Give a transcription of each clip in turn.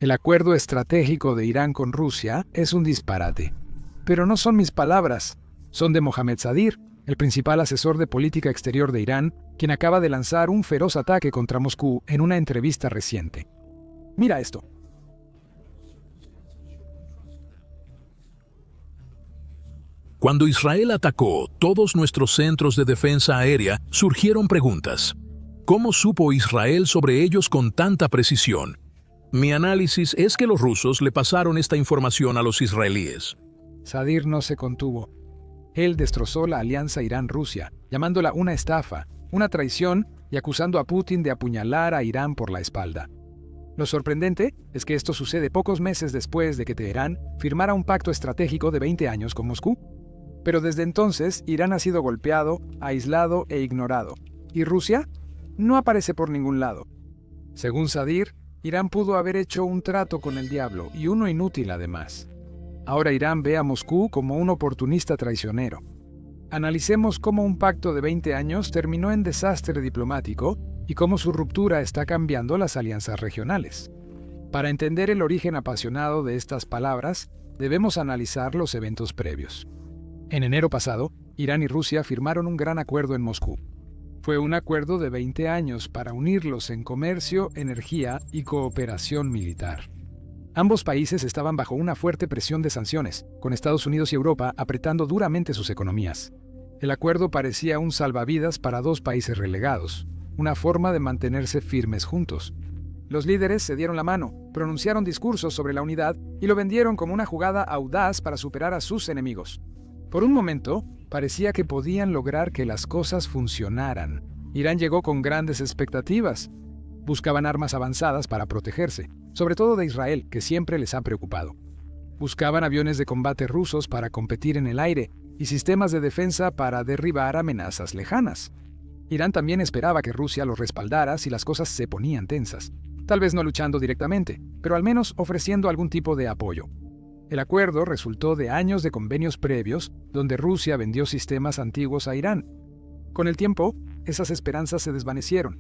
El acuerdo estratégico de Irán con Rusia es un disparate. Pero no son mis palabras, son de Mohammad Sadir, el principal asesor de política exterior de Irán, quien acaba de lanzar un feroz ataque contra Moscú en una entrevista reciente. Mira esto. Cuando Israel atacó todos nuestros centros de defensa aérea, surgieron preguntas. ¿Cómo supo Israel sobre ellos con tanta precisión? Mi análisis es que los rusos le pasaron esta información a los israelíes. Sadir no se contuvo. Él destrozó la alianza Irán-Rusia, llamándola una estafa, una traición y acusando a Putin de apuñalar a Irán por la espalda. Lo sorprendente es que esto sucede pocos meses después de que Teherán firmara un pacto estratégico de 20 años con Moscú. Pero desde entonces, Irán ha sido golpeado, aislado e ignorado. ¿Y Rusia? No aparece por ningún lado. Según Sadir, Irán pudo haber hecho un trato con el diablo, y uno inútil además. Ahora Irán ve a Moscú como un oportunista traicionero. Analicemos cómo un pacto de 20 años terminó en desastre diplomático y cómo su ruptura está cambiando las alianzas regionales. Para entender el origen apasionado de estas palabras, debemos analizar los eventos previos. En enero pasado, Irán y Rusia firmaron un gran acuerdo en Moscú. Fue un acuerdo de 20 años para unirlos en comercio, energía y cooperación militar. Ambos países estaban bajo una fuerte presión de sanciones, con Estados Unidos y Europa apretando duramente sus economías. El acuerdo parecía un salvavidas para dos países relegados, una forma de mantenerse firmes juntos. Los líderes se dieron la mano, pronunciaron discursos sobre la unidad y lo vendieron como una jugada audaz para superar a sus enemigos. Por un momento, parecía que podían lograr que las cosas funcionaran. Irán llegó con grandes expectativas. Buscaban armas avanzadas para protegerse, sobre todo de Israel, que siempre les ha preocupado. Buscaban aviones de combate rusos para competir en el aire y sistemas de defensa para derribar amenazas lejanas. Irán también esperaba que Rusia los respaldara si las cosas se ponían tensas. Tal vez no luchando directamente, pero al menos ofreciendo algún tipo de apoyo. El acuerdo resultó de años de convenios previos donde Rusia vendió sistemas antiguos a Irán. Con el tiempo, esas esperanzas se desvanecieron.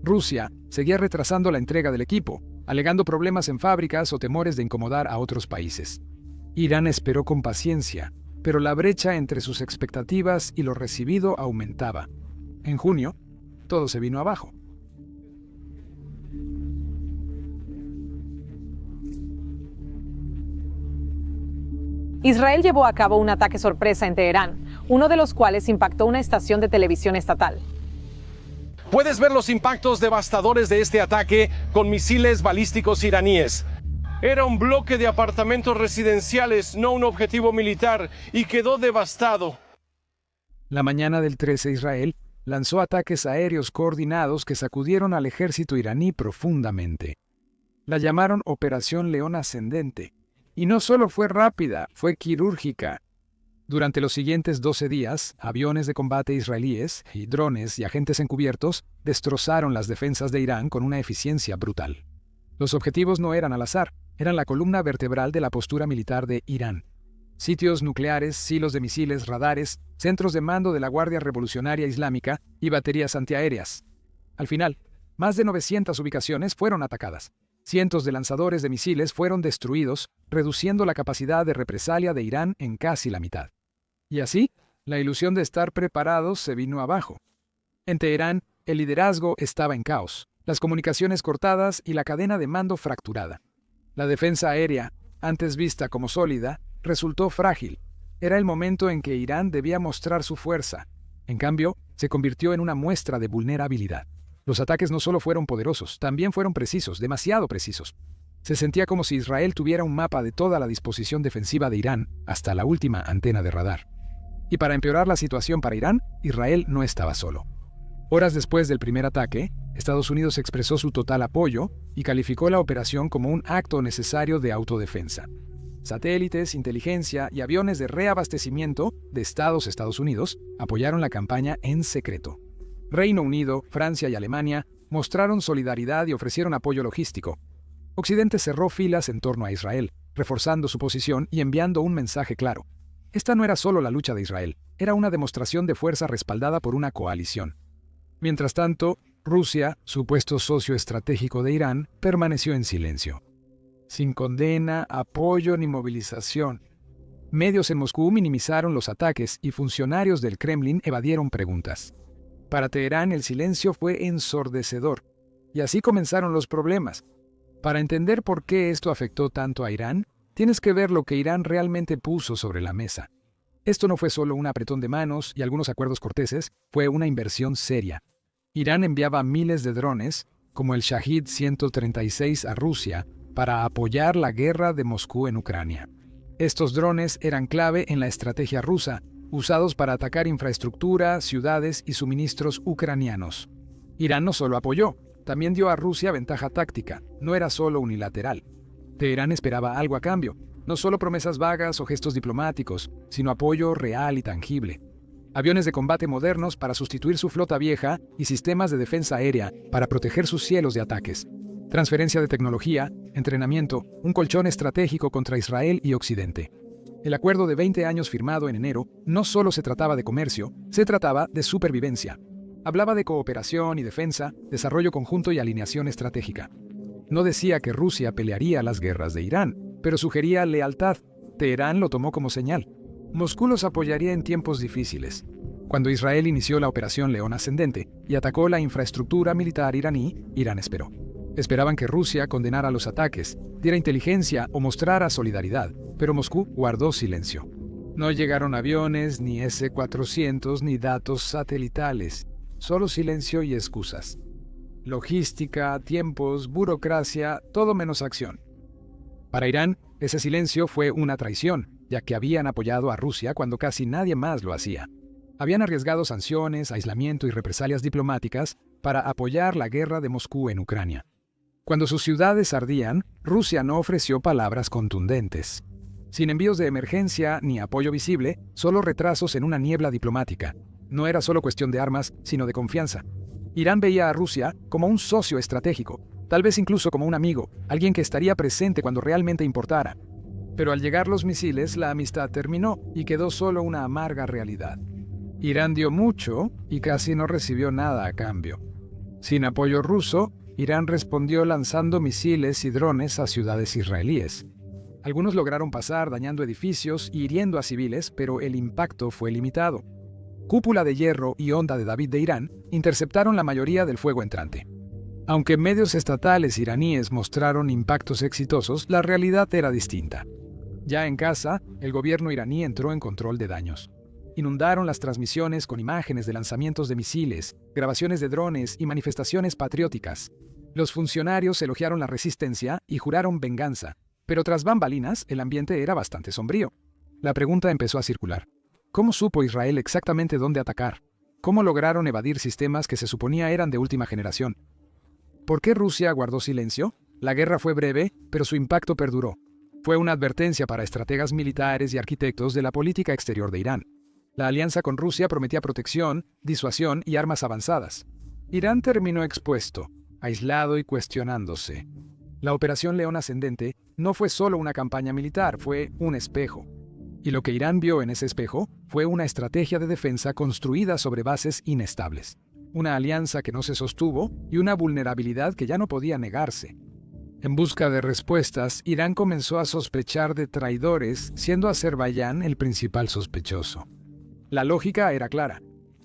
Rusia seguía retrasando la entrega del equipo, alegando problemas en fábricas o temores de incomodar a otros países. Irán esperó con paciencia, pero la brecha entre sus expectativas y lo recibido aumentaba. En junio, todo se vino abajo. Israel llevó a cabo un ataque sorpresa en Teherán, uno de los cuales impactó una estación de televisión estatal. Puedes ver los impactos devastadores de este ataque con misiles balísticos iraníes. Era un bloque de apartamentos residenciales, no un objetivo militar, y quedó devastado. La mañana del 13, Israel lanzó ataques aéreos coordinados que sacudieron al ejército iraní profundamente. La llamaron Operación León Ascendente. Y no solo fue rápida, fue quirúrgica. Durante los siguientes 12 días, aviones de combate israelíes y drones y agentes encubiertos destrozaron las defensas de Irán con una eficiencia brutal. Los objetivos no eran al azar, eran la columna vertebral de la postura militar de Irán. Sitios nucleares, silos de misiles, radares, centros de mando de la Guardia Revolucionaria Islámica y baterías antiaéreas. Al final, más de 900 ubicaciones fueron atacadas. Cientos de lanzadores de misiles fueron destruidos, reduciendo la capacidad de represalia de Irán en casi la mitad. Y así, la ilusión de estar preparados se vino abajo. En Teherán, el liderazgo estaba en caos, las comunicaciones cortadas y la cadena de mando fracturada. La defensa aérea, antes vista como sólida, resultó frágil. Era el momento en que Irán debía mostrar su fuerza. En cambio, se convirtió en una muestra de vulnerabilidad. Los ataques no solo fueron poderosos, también fueron precisos, demasiado precisos. Se sentía como si Israel tuviera un mapa de toda la disposición defensiva de Irán, hasta la última antena de radar. Y para empeorar la situación para Irán, Israel no estaba solo. Horas después del primer ataque, Estados Unidos expresó su total apoyo y calificó la operación como un acto necesario de autodefensa. Satélites, inteligencia y aviones de reabastecimiento de Estados Unidos apoyaron la campaña en secreto. Reino Unido, Francia y Alemania mostraron solidaridad y ofrecieron apoyo logístico. Occidente cerró filas en torno a Israel, reforzando su posición y enviando un mensaje claro. Esta no era solo la lucha de Israel, era una demostración de fuerza respaldada por una coalición. Mientras tanto, Rusia, supuesto socio estratégico de Irán, permaneció en silencio. sin condena, apoyo ni movilización. Medios en Moscú minimizaron los ataques y funcionarios del Kremlin evadieron preguntas. Para Teherán el silencio fue ensordecedor, y así comenzaron los problemas. Para entender por qué esto afectó tanto a Irán, tienes que ver lo que Irán realmente puso sobre la mesa. Esto no fue solo un apretón de manos y algunos acuerdos corteses, fue una inversión seria. Irán enviaba miles de drones, como el Shahid 136 a Rusia, para apoyar la guerra de Moscú en Ucrania. Estos drones eran clave en la estrategia rusa, usados para atacar infraestructura, ciudades y suministros ucranianos. Irán no solo apoyó, también dio a Rusia ventaja táctica, no era solo unilateral. Teherán esperaba algo a cambio, no solo promesas vagas o gestos diplomáticos, sino apoyo real y tangible. Aviones de combate modernos para sustituir su flota vieja y sistemas de defensa aérea para proteger sus cielos de ataques. Transferencia de tecnología, entrenamiento, un colchón estratégico contra Israel y Occidente. El acuerdo de 20 años firmado en enero no solo se trataba de comercio, se trataba de supervivencia. Hablaba de cooperación y defensa, desarrollo conjunto y alineación estratégica. No decía que Rusia pelearía las guerras de Irán, pero sugería lealtad. Teherán lo tomó como señal. Moscú los apoyaría en tiempos difíciles. Cuando Israel inició la Operación León Ascendente y atacó la infraestructura militar iraní, Irán esperó. Esperaban que Rusia condenara los ataques, diera inteligencia o mostrara solidaridad, pero Moscú guardó silencio. No llegaron aviones, ni S-400, ni datos satelitales, solo silencio y excusas. Logística, tiempos, burocracia, todo menos acción. Para Irán, ese silencio fue una traición, ya que habían apoyado a Rusia cuando casi nadie más lo hacía. Habían arriesgado sanciones, aislamiento y represalias diplomáticas para apoyar la guerra de Moscú en Ucrania. Cuando sus ciudades ardían, Rusia no ofreció palabras contundentes. Sin envíos de emergencia ni apoyo visible, solo retrasos en una niebla diplomática. No era solo cuestión de armas, sino de confianza. Irán veía a Rusia como un socio estratégico, tal vez incluso como un amigo, alguien que estaría presente cuando realmente importara. Pero al llegar los misiles, la amistad terminó y quedó solo una amarga realidad. Irán dio mucho y casi no recibió nada a cambio. Sin apoyo ruso, Irán respondió lanzando misiles y drones a ciudades israelíes. Algunos lograron pasar dañando edificios y hiriendo a civiles, pero el impacto fue limitado. Cúpula de Hierro y Onda de David de Irán interceptaron la mayoría del fuego entrante. Aunque medios estatales iraníes mostraron impactos exitosos, la realidad era distinta. Ya en casa, el gobierno iraní entró en control de daños. Inundaron las transmisiones con imágenes de lanzamientos de misiles, grabaciones de drones y manifestaciones patrióticas. Los funcionarios elogiaron la resistencia y juraron venganza, pero tras bambalinas el ambiente era bastante sombrío. La pregunta empezó a circular. ¿Cómo supo Israel exactamente dónde atacar? ¿Cómo lograron evadir sistemas que se suponía eran de última generación? ¿Por qué Rusia guardó silencio? La guerra fue breve, pero su impacto perduró. Fue una advertencia para estrategas militares y arquitectos de la política exterior de Irán. La alianza con Rusia prometía protección, disuasión y armas avanzadas. Irán terminó expuesto, aislado y cuestionándose. La Operación León Ascendente no fue solo una campaña militar, fue un espejo. Y lo que Irán vio en ese espejo fue una estrategia de defensa construida sobre bases inestables. Una alianza que no se sostuvo y una vulnerabilidad que ya no podía negarse. En busca de respuestas, Irán comenzó a sospechar de traidores, siendo Azerbaiyán el principal sospechoso. La lógica era clara.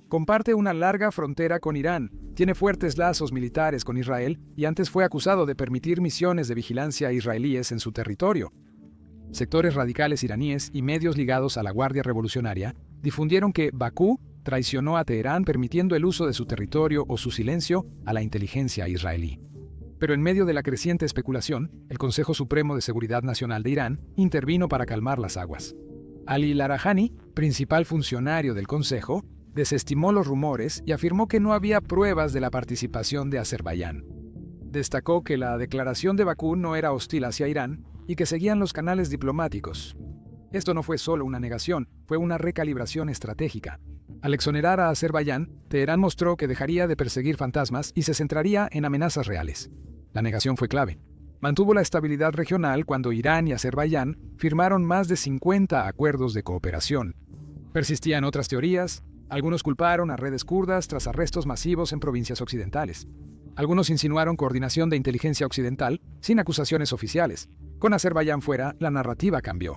Comparte una larga frontera con Irán, tiene fuertes lazos militares con Israel y antes fue acusado de permitir misiones de vigilancia israelíes en su territorio. Sectores radicales iraníes y medios ligados a la Guardia Revolucionaria difundieron que Bakú traicionó a Teherán permitiendo el uso de su territorio o su silencio a la inteligencia israelí. Pero en medio de la creciente especulación, el Consejo Supremo de Seguridad Nacional de Irán intervino para calmar las aguas. Ali Larajani, principal funcionario del Consejo, desestimó los rumores y afirmó que no había pruebas de la participación de Azerbaiyán. Destacó que la declaración de Bakú no era hostil hacia Irán y que seguían los canales diplomáticos. Esto no fue solo una negación, fue una recalibración estratégica. Al exonerar a Azerbaiyán, Teherán mostró que dejaría de perseguir fantasmas y se centraría en amenazas reales. La negación fue clave. Mantuvo la estabilidad regional cuando Irán y Azerbaiyán firmaron más de 50 acuerdos de cooperación. Persistían otras teorías. Algunos culparon a redes kurdas tras arrestos masivos en provincias occidentales. Algunos insinuaron coordinación de inteligencia occidental sin acusaciones oficiales, Con Azerbaiyán fuera, la narrativa cambió.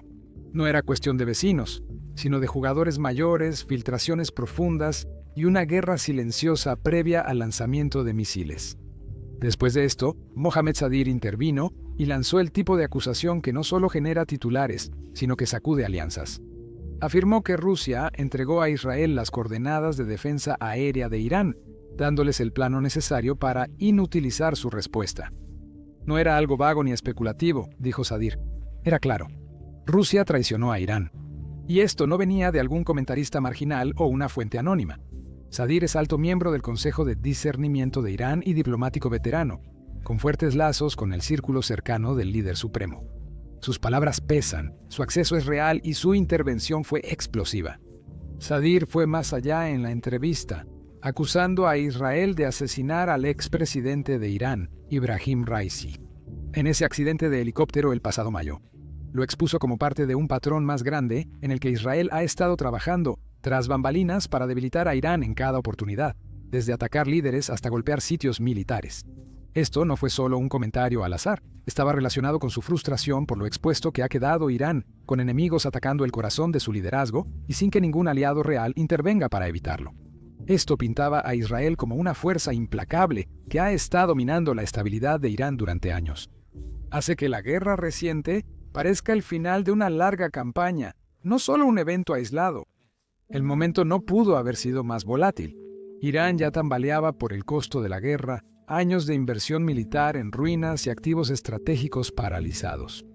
No era cuestión de vecinos, sino de jugadores mayores, filtraciones profundas y una guerra silenciosa previa al lanzamiento de misiles. Después de esto, Mohamed Sadir intervino y lanzó el tipo de acusación que no solo genera titulares, sino que sacude alianzas. Afirmó que Rusia entregó a Israel las coordenadas de defensa aérea de Irán, dándoles el plano necesario para inutilizar su respuesta. No era algo vago ni especulativo, dijo Sadir. Era claro. Rusia traicionó a Irán. Y esto no venía de algún comentarista marginal o una fuente anónima. Sadir es alto miembro del Consejo de Discernimiento de Irán y diplomático veterano, con fuertes lazos con el círculo cercano del líder supremo. Sus palabras pesan, su acceso es real y su intervención fue explosiva. Sadir fue más allá en la entrevista, acusando a Israel de asesinar al expresidente de Irán, Ibrahim Raisi, en ese accidente de helicóptero el pasado mayo. Lo expuso como parte de un patrón más grande en el que Israel ha estado trabajando tras bambalinas para debilitar a Irán en cada oportunidad, desde atacar líderes hasta golpear sitios militares. Esto no fue solo un comentario al azar, estaba relacionado con su frustración por lo expuesto que ha quedado Irán, con enemigos atacando el corazón de su liderazgo y sin que ningún aliado real intervenga para evitarlo. Esto pintaba a Israel como una fuerza implacable que ha estado minando la estabilidad de Irán durante años. Hace que la guerra reciente parezca el final de una larga campaña, no solo un evento aislado. El momento no pudo haber sido más volátil. Irán ya tambaleaba por el costo de la guerra, años de inversión militar en ruinas y activos estratégicos paralizados.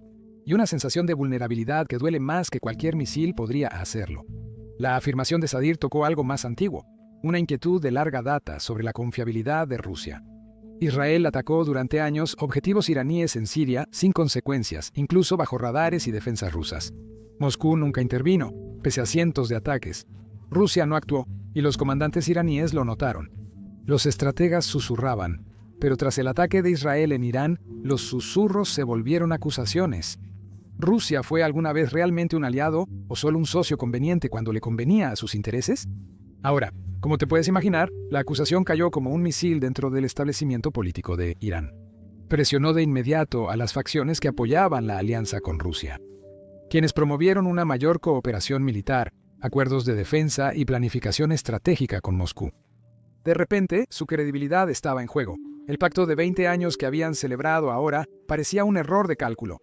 Y una sensación de vulnerabilidad que duele más que cualquier misil podría hacerlo. La afirmación de Sadir tocó algo más antiguo, una inquietud de larga data sobre la confiabilidad de Rusia. Israel atacó durante años objetivos iraníes en Siria sin consecuencias, incluso bajo radares y defensas rusas. Moscú nunca intervino, pese a cientos de ataques. Rusia no actuó, y los comandantes iraníes lo notaron. Los estrategas susurraban, pero tras el ataque de Israel en Irán, los susurros se volvieron acusaciones. ¿Rusia fue alguna vez realmente un aliado o solo un socio conveniente cuando le convenía a sus intereses? Ahora, como te puedes imaginar, la acusación cayó como un misil dentro del establecimiento político de Irán. Presionó de inmediato a las facciones que apoyaban la alianza con Rusia, quienes promovieron una mayor cooperación militar, acuerdos de defensa y planificación estratégica con Moscú. De repente, su credibilidad estaba en juego. El pacto de 20 años que habían celebrado ahora parecía un error de cálculo.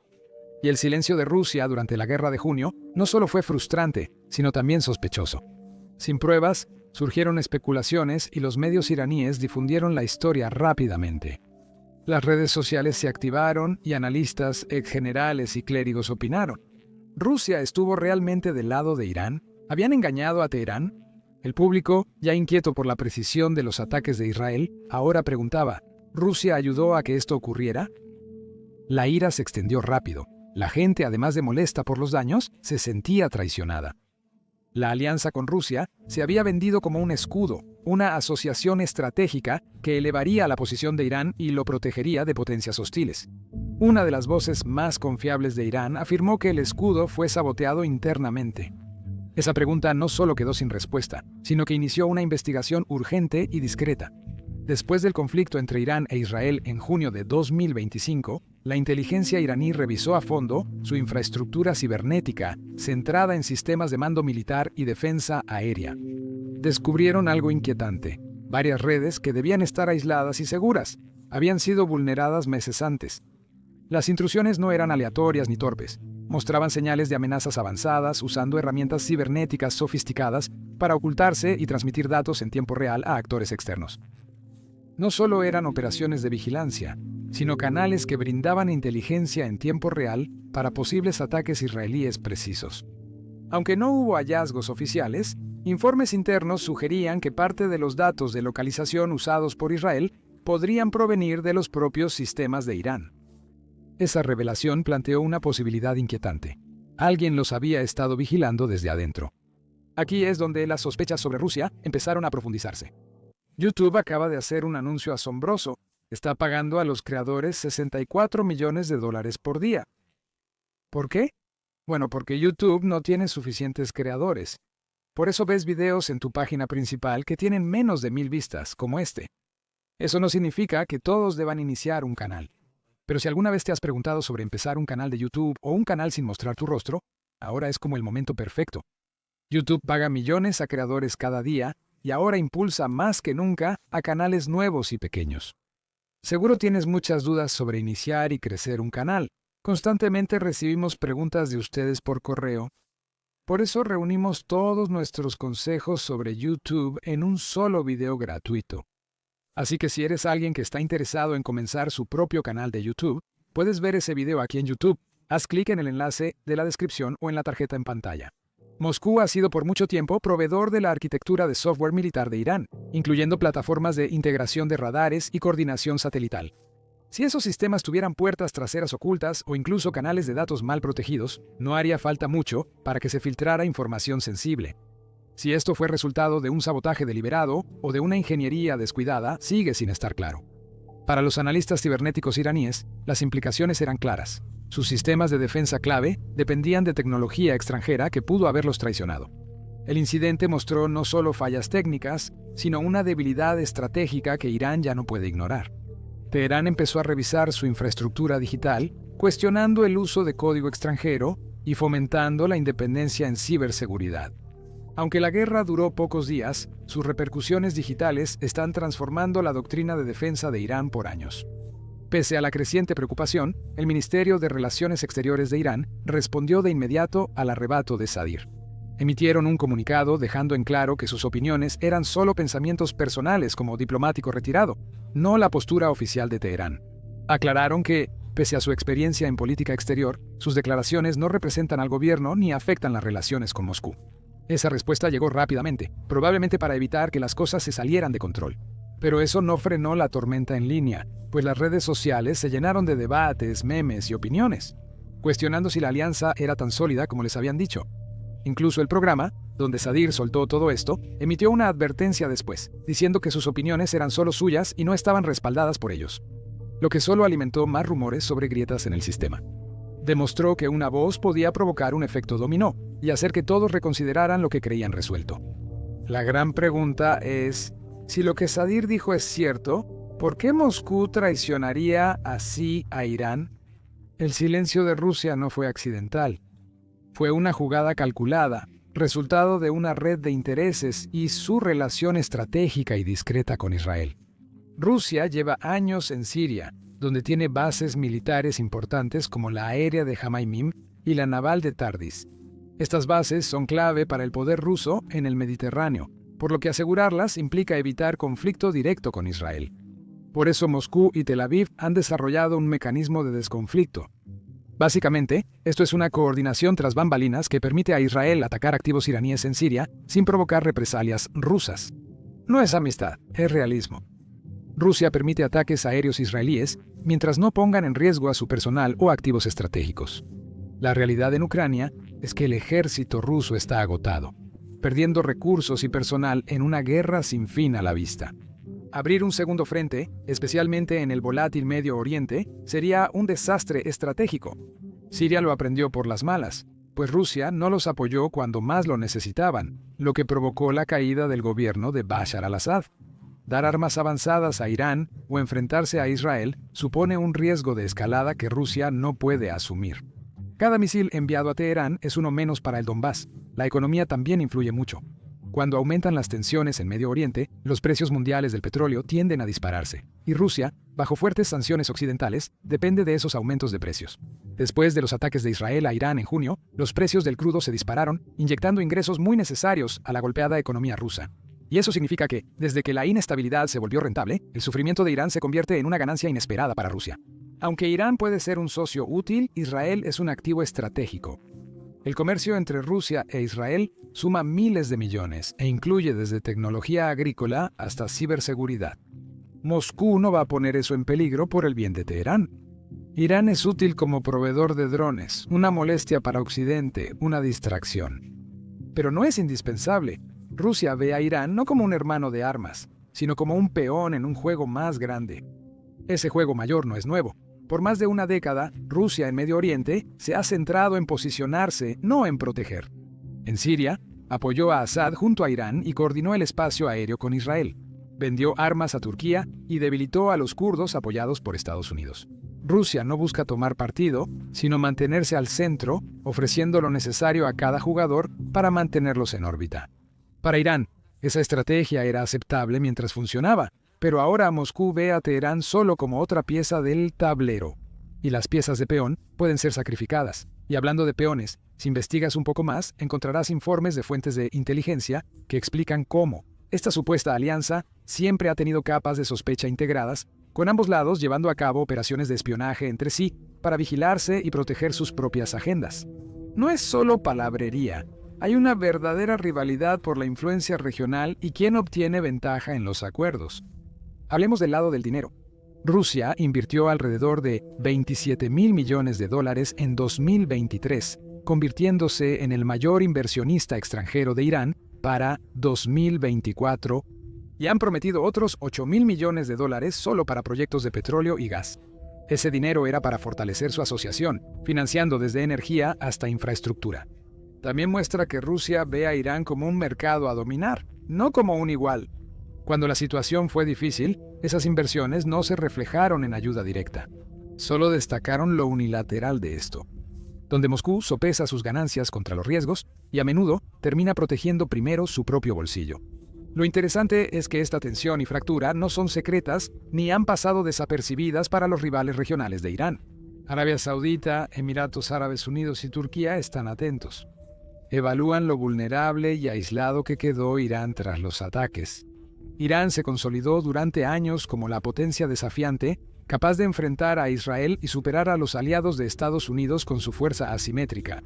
Y el silencio de Rusia durante la guerra de junio no solo fue frustrante, sino también sospechoso. Sin pruebas, surgieron especulaciones y los medios iraníes difundieron la historia rápidamente. Las redes sociales se activaron y analistas, exgenerales y clérigos opinaron. ¿Rusia estuvo realmente del lado de Irán? ¿Habían engañado a Teherán? El público, ya inquieto por la precisión de los ataques de Israel, ahora preguntaba, ¿Rusia ayudó a que esto ocurriera? La ira se extendió rápido. La gente, además de molesta por los daños, se sentía traicionada. La alianza con Rusia se había vendido como un escudo, una asociación estratégica que elevaría la posición de Irán y lo protegería de potencias hostiles. Una de las voces más confiables de Irán afirmó que el escudo fue saboteado internamente. Esa pregunta no solo quedó sin respuesta, sino que inició una investigación urgente y discreta. Después del conflicto entre Irán e Israel en junio de 2025, la inteligencia iraní revisó a fondo su infraestructura cibernética, centrada en sistemas de mando militar y defensa aérea. Descubrieron algo inquietante. Varias redes que debían estar aisladas y seguras habían sido vulneradas meses antes. Las intrusiones no eran aleatorias ni torpes. Mostraban señales de amenazas avanzadas usando herramientas cibernéticas sofisticadas para ocultarse y transmitir datos en tiempo real a actores externos. No solo eran operaciones de vigilancia, sino canales que brindaban inteligencia en tiempo real para posibles ataques israelíes precisos. Aunque no hubo hallazgos oficiales, informes internos sugerían que parte de los datos de localización usados por Israel podrían provenir de los propios sistemas de Irán. Esa revelación planteó una posibilidad inquietante. Alguien los había estado vigilando desde adentro. Aquí es donde las sospechas sobre Rusia empezaron a profundizarse. YouTube acaba de hacer un anuncio asombroso. Está pagando a los creadores $64 millones por día. ¿Por qué? Bueno, porque YouTube no tiene suficientes creadores. Por eso ves videos en tu página principal que tienen menos de 1000 vistas, como este. Eso no significa que todos deban iniciar un canal. Pero si alguna vez te has preguntado sobre empezar un canal de YouTube o un canal sin mostrar tu rostro, ahora es como el momento perfecto. YouTube paga millones a creadores cada día y ahora impulsa más que nunca a canales nuevos y pequeños. Seguro tienes muchas dudas sobre iniciar y crecer un canal. Constantemente recibimos preguntas de ustedes por correo. Por eso reunimos todos nuestros consejos sobre YouTube en un solo video gratuito. Así que si eres alguien que está interesado en comenzar su propio canal de YouTube, puedes ver ese video aquí en YouTube. Haz clic en el enlace de la descripción o en la tarjeta en pantalla. Moscú ha sido por mucho tiempo proveedor de la arquitectura de software militar de Irán, incluyendo plataformas de integración de radares y coordinación satelital. Si esos sistemas tuvieran puertas traseras ocultas o incluso canales de datos mal protegidos, no haría falta mucho para que se filtrara información sensible. Si esto fue resultado de un sabotaje deliberado o de una ingeniería descuidada, sigue sin estar claro. Para los analistas cibernéticos iraníes, las implicaciones eran claras. Sus sistemas de defensa clave dependían de tecnología extranjera que pudo haberlos traicionado. El incidente mostró no solo fallas técnicas, sino una debilidad estratégica que Irán ya no puede ignorar. Teherán empezó a revisar su infraestructura digital, cuestionando el uso de código extranjero y fomentando la independencia en ciberseguridad. Aunque la guerra duró pocos días, sus repercusiones digitales están transformando la doctrina de defensa de Irán por años. Pese a la creciente preocupación, el Ministerio de Relaciones Exteriores de Irán respondió de inmediato al arrebato de Sadir. Emitieron un comunicado dejando en claro que sus opiniones eran solo pensamientos personales como diplomático retirado, no la postura oficial de Teherán. Aclararon que, pese a su experiencia en política exterior, sus declaraciones no representan al gobierno ni afectan las relaciones con Moscú. Esa respuesta llegó rápidamente, probablemente para evitar que las cosas se salieran de control. Pero eso no frenó la tormenta en línea, pues las redes sociales se llenaron de debates, memes y opiniones, cuestionando si la alianza era tan sólida como les habían dicho. Incluso el programa, donde Sadir soltó todo esto, emitió una advertencia después, diciendo que sus opiniones eran solo suyas y no estaban respaldadas por ellos, lo que solo alimentó más rumores sobre grietas en el sistema. Demostró que una voz podía provocar un efecto dominó y hacer que todos reconsideraran lo que creían resuelto. La gran pregunta es, si lo que Sadir dijo es cierto, ¿por qué Moscú traicionaría así a Irán? El silencio de Rusia no fue accidental. Fue una jugada calculada, resultado de una red de intereses y su relación estratégica y discreta con Israel. Rusia lleva años en Siria, donde tiene bases militares importantes como la aérea de Hamaymim y la naval de Tardis. Estas bases son clave para el poder ruso en el Mediterráneo, por lo que asegurarlas implica evitar conflicto directo con Israel. Por eso Moscú y Tel Aviv han desarrollado un mecanismo de desconflicto. Básicamente, esto es una coordinación tras bambalinas que permite a Israel atacar activos iraníes en Siria sin provocar represalias rusas. No es amistad, es realismo. Rusia permite ataques aéreos israelíes mientras no pongan en riesgo a su personal o activos estratégicos. La realidad en Ucrania es que el ejército ruso está agotado, perdiendo recursos y personal en una guerra sin fin a la vista. Abrir un segundo frente, especialmente en el volátil Medio Oriente, sería un desastre estratégico. Siria lo aprendió por las malas, pues Rusia no los apoyó cuando más lo necesitaban, lo que provocó la caída del gobierno de Bashar al-Assad. Dar armas avanzadas a Irán o enfrentarse a Israel supone un riesgo de escalada que Rusia no puede asumir. Cada misil enviado a Teherán es uno menos para el Donbass. La economía también influye mucho. Cuando aumentan las tensiones en Medio Oriente, los precios mundiales del petróleo tienden a dispararse, y Rusia, bajo fuertes sanciones occidentales, depende de esos aumentos de precios. Después de los ataques de Israel a Irán en junio, los precios del crudo se dispararon, inyectando ingresos muy necesarios a la golpeada economía rusa. Y eso significa que, desde que la inestabilidad se volvió rentable, el sufrimiento de Irán se convierte en una ganancia inesperada para Rusia. Aunque Irán puede ser un socio útil, Israel es un activo estratégico. El comercio entre Rusia e Israel suma miles de millones e incluye desde tecnología agrícola hasta ciberseguridad. Moscú no va a poner eso en peligro por el bien de Teherán. Irán es útil como proveedor de drones, una molestia para Occidente, una distracción. Pero no es indispensable. Rusia ve a Irán no como un hermano de armas, sino como un peón en un juego más grande. Ese juego mayor no es nuevo. Por más de una década, Rusia en Medio Oriente se ha centrado en posicionarse, no en proteger. En Siria, apoyó a Assad junto a Irán y coordinó el espacio aéreo con Israel. Vendió armas a Turquía y debilitó a los kurdos apoyados por Estados Unidos. Rusia no busca tomar partido, sino mantenerse al centro, ofreciendo lo necesario a cada jugador para mantenerlos en órbita. Para Irán, esa estrategia era aceptable mientras funcionaba, pero ahora Moscú ve a Teherán solo como otra pieza del tablero. Y las piezas de peón pueden ser sacrificadas. Y hablando de peones, si investigas un poco más, encontrarás informes de fuentes de inteligencia que explican cómo esta supuesta alianza siempre ha tenido capas de sospecha integradas, con ambos lados llevando a cabo operaciones de espionaje entre sí para vigilarse y proteger sus propias agendas. No es solo palabrería, hay una verdadera rivalidad por la influencia regional y quién obtiene ventaja en los acuerdos. Hablemos del lado del dinero. Rusia invirtió alrededor de $27.000 millones en 2023, convirtiéndose en el mayor inversionista extranjero de Irán para 2024, y han prometido otros $8.000 millones solo para proyectos de petróleo y gas. Ese dinero era para fortalecer su asociación, financiando desde energía hasta infraestructura. También muestra que Rusia ve a Irán como un mercado a dominar, no como un igual. Cuando la situación fue difícil, esas inversiones no se reflejaron en ayuda directa. Solo destacaron lo unilateral de esto, donde Moscú sopesa sus ganancias contra los riesgos y a menudo termina protegiendo primero su propio bolsillo. Lo interesante es que esta tensión y fractura no son secretas ni han pasado desapercibidas para los rivales regionales de Irán. Arabia Saudita, Emiratos Árabes Unidos y Turquía están atentos. Evalúan lo vulnerable y aislado que quedó Irán tras los ataques. Irán se consolidó durante años como la potencia desafiante, capaz de enfrentar a Israel y superar a los aliados de Estados Unidos con su fuerza asimétrica.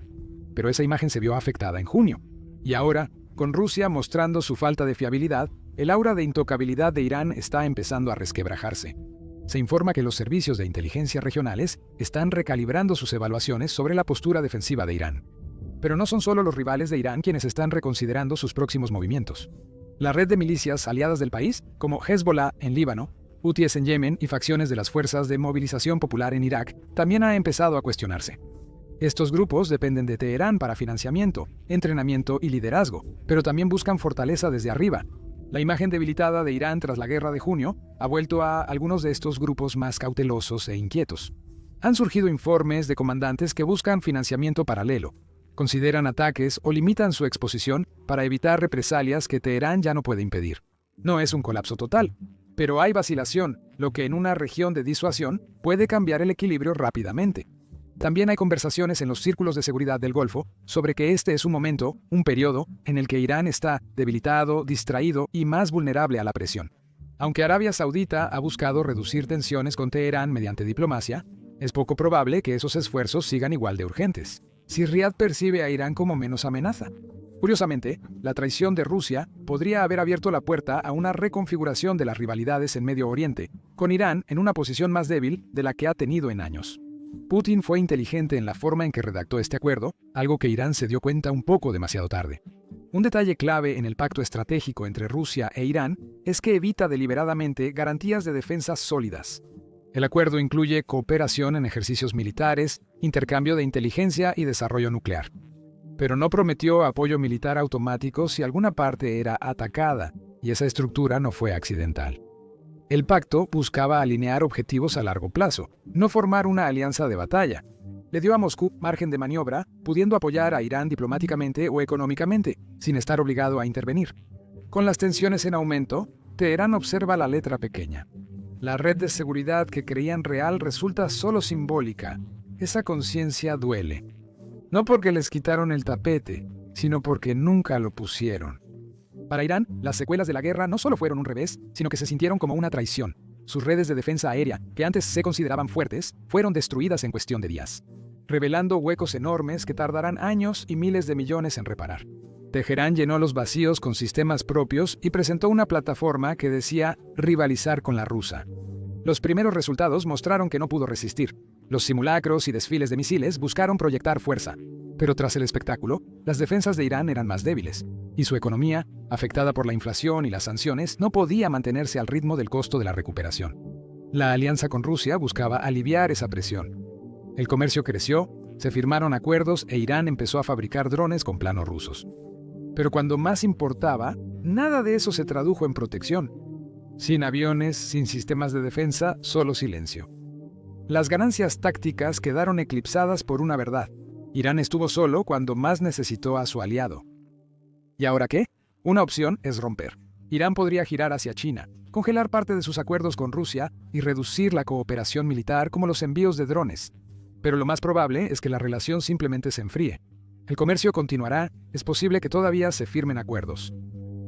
Pero esa imagen se vio afectada en junio. Y ahora, con Rusia mostrando su falta de fiabilidad, el aura de intocabilidad de Irán está empezando a resquebrajarse. Se informa que los servicios de inteligencia regionales están recalibrando sus evaluaciones sobre la postura defensiva de Irán. Pero no son solo los rivales de Irán quienes están reconsiderando sus próximos movimientos. La red de milicias aliadas del país, como Hezbollah en Líbano, Hutíes en Yemen y facciones de las Fuerzas de Movilización Popular en Irak, también ha empezado a cuestionarse. Estos grupos dependen de Teherán para financiamiento, entrenamiento y liderazgo, pero también buscan fortaleza desde arriba. La imagen debilitada de Irán tras la guerra de junio ha vuelto a algunos de estos grupos más cautelosos e inquietos. Han surgido informes de comandantes que buscan financiamiento paralelo, consideran ataques o limitan su exposición para evitar represalias que Teherán ya no puede impedir. No es un colapso total, pero hay vacilación, lo que en una región de disuasión puede cambiar el equilibrio rápidamente. También hay conversaciones en los círculos de seguridad del Golfo sobre que este es un momento, un periodo, en el que Irán está debilitado, distraído y más vulnerable a la presión. Aunque Arabia Saudita ha buscado reducir tensiones con Teherán mediante diplomacia, es poco probable que esos esfuerzos sigan igual de urgentes, si Riad percibe a Irán como menos amenaza. Curiosamente, la traición de Rusia podría haber abierto la puerta a una reconfiguración de las rivalidades en Medio Oriente, con Irán en una posición más débil de la que ha tenido en años. Putin fue inteligente en la forma en que redactó este acuerdo, algo que Irán se dio cuenta un poco demasiado tarde. Un detalle clave en el pacto estratégico entre Rusia e Irán es que evita deliberadamente garantías de defensa sólidas. El acuerdo incluye cooperación en ejercicios militares, intercambio de inteligencia y desarrollo nuclear. Pero no prometió apoyo militar automático si alguna parte era atacada, y esa estructura no fue accidental. El pacto buscaba alinear objetivos a largo plazo, no formar una alianza de batalla. Le dio a Moscú margen de maniobra, pudiendo apoyar a Irán diplomáticamente o económicamente, sin estar obligado a intervenir. Con las tensiones en aumento, Teherán observa la letra pequeña. La red de seguridad que creían real resulta solo simbólica. Esa conciencia duele. No porque les quitaron el tapete, sino porque nunca lo pusieron. Para Irán, las secuelas de la guerra no solo fueron un revés, sino que se sintieron como una traición. Sus redes de defensa aérea, que antes se consideraban fuertes, fueron destruidas en cuestión de días, revelando huecos enormes que tardarán años y miles de millones en reparar. Teherán llenó los vacíos con sistemas propios y presentó una plataforma que decía rivalizar con la rusa. Los primeros resultados mostraron que no pudo resistir. Los simulacros y desfiles de misiles buscaron proyectar fuerza. Pero tras el espectáculo, las defensas de Irán eran más débiles, y su economía, afectada por la inflación y las sanciones, no podía mantenerse al ritmo del costo de la recuperación. La alianza con Rusia buscaba aliviar esa presión. El comercio creció, se firmaron acuerdos e Irán empezó a fabricar drones con planos rusos. Pero cuando más importaba, nada de eso se tradujo en protección. Sin aviones, sin sistemas de defensa, solo silencio. Las ganancias tácticas quedaron eclipsadas por una verdad. Irán estuvo solo cuando más necesitó a su aliado. ¿Y ahora qué? Una opción es romper. Irán podría girar hacia China, congelar parte de sus acuerdos con Rusia y reducir la cooperación militar como los envíos de drones. Pero lo más probable es que la relación simplemente se enfríe. El comercio continuará, es posible que todavía se firmen acuerdos.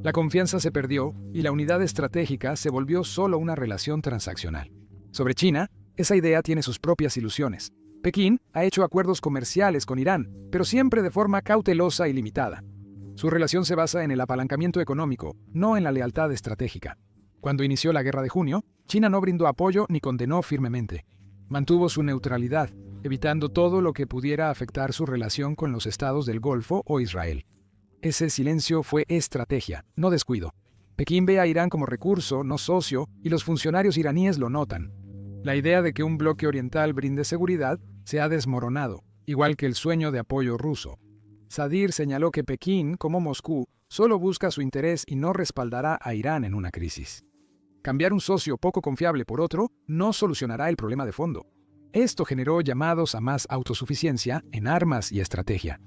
La confianza se perdió y la unidad estratégica se volvió solo una relación transaccional. Sobre China, esa idea tiene sus propias ilusiones. Pekín ha hecho acuerdos comerciales con Irán, pero siempre de forma cautelosa y limitada. Su relación se basa en el apalancamiento económico, no en la lealtad estratégica. Cuando inició la Guerra de Junio, China no brindó apoyo ni condenó firmemente. Mantuvo su neutralidad, evitando todo lo que pudiera afectar su relación con los estados del Golfo o Israel. Ese silencio fue estrategia, no descuido. Pekín ve a Irán como recurso, no socio, y los funcionarios iraníes lo notan. La idea de que un bloque oriental brinde seguridad se ha desmoronado, igual que el sueño de apoyo ruso. Sadir señaló que Pekín, como Moscú, solo busca su interés y no respaldará a Irán en una crisis. Cambiar un socio poco confiable por otro no solucionará el problema de fondo. Esto generó llamados a más autosuficiencia en armas y estrategia.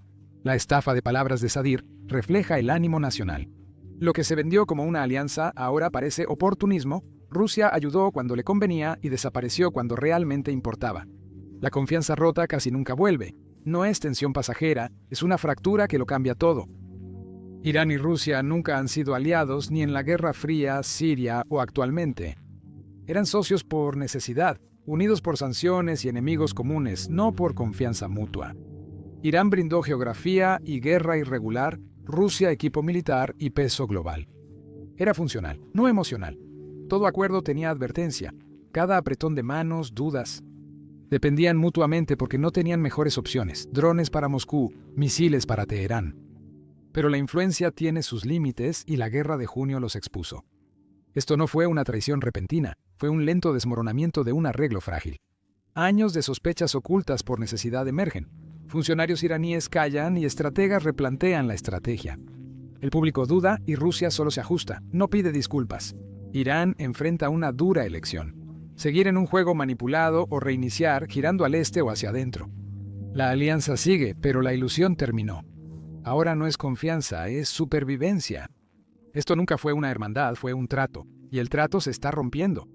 La estafa de palabras de Sadir refleja el ánimo nacional. Lo que se vendió como una alianza ahora parece oportunismo. Rusia ayudó cuando le convenía y desapareció cuando realmente importaba. La confianza rota casi nunca vuelve. No es tensión pasajera, es una fractura que lo cambia todo. Irán y Rusia nunca han sido aliados ni en la Guerra Fría, Siria o actualmente. Eran socios por necesidad, unidos por sanciones y enemigos comunes, no por confianza mutua. Irán brindó geografía y guerra irregular, Rusia equipo militar y peso global. Era funcional, no emocional. Todo acuerdo tenía advertencia, cada apretón de manos, dudas. Dependían mutuamente porque no tenían mejores opciones, drones para Moscú, misiles para Teherán. Pero la influencia tiene sus límites y la Guerra de Junio los expuso. Esto no fue una traición repentina, fue un lento desmoronamiento de un arreglo frágil. Años de sospechas ocultas por necesidad emergen. Funcionarios iraníes callan y estrategas replantean la estrategia. El público duda y Rusia solo se ajusta, no pide disculpas. Irán enfrenta una dura elección. Seguir en un juego manipulado o reiniciar girando al este o hacia adentro. La alianza sigue, pero la ilusión terminó. Ahora no es confianza, es supervivencia. Esto nunca fue una hermandad, fue un trato, y el trato se está rompiendo.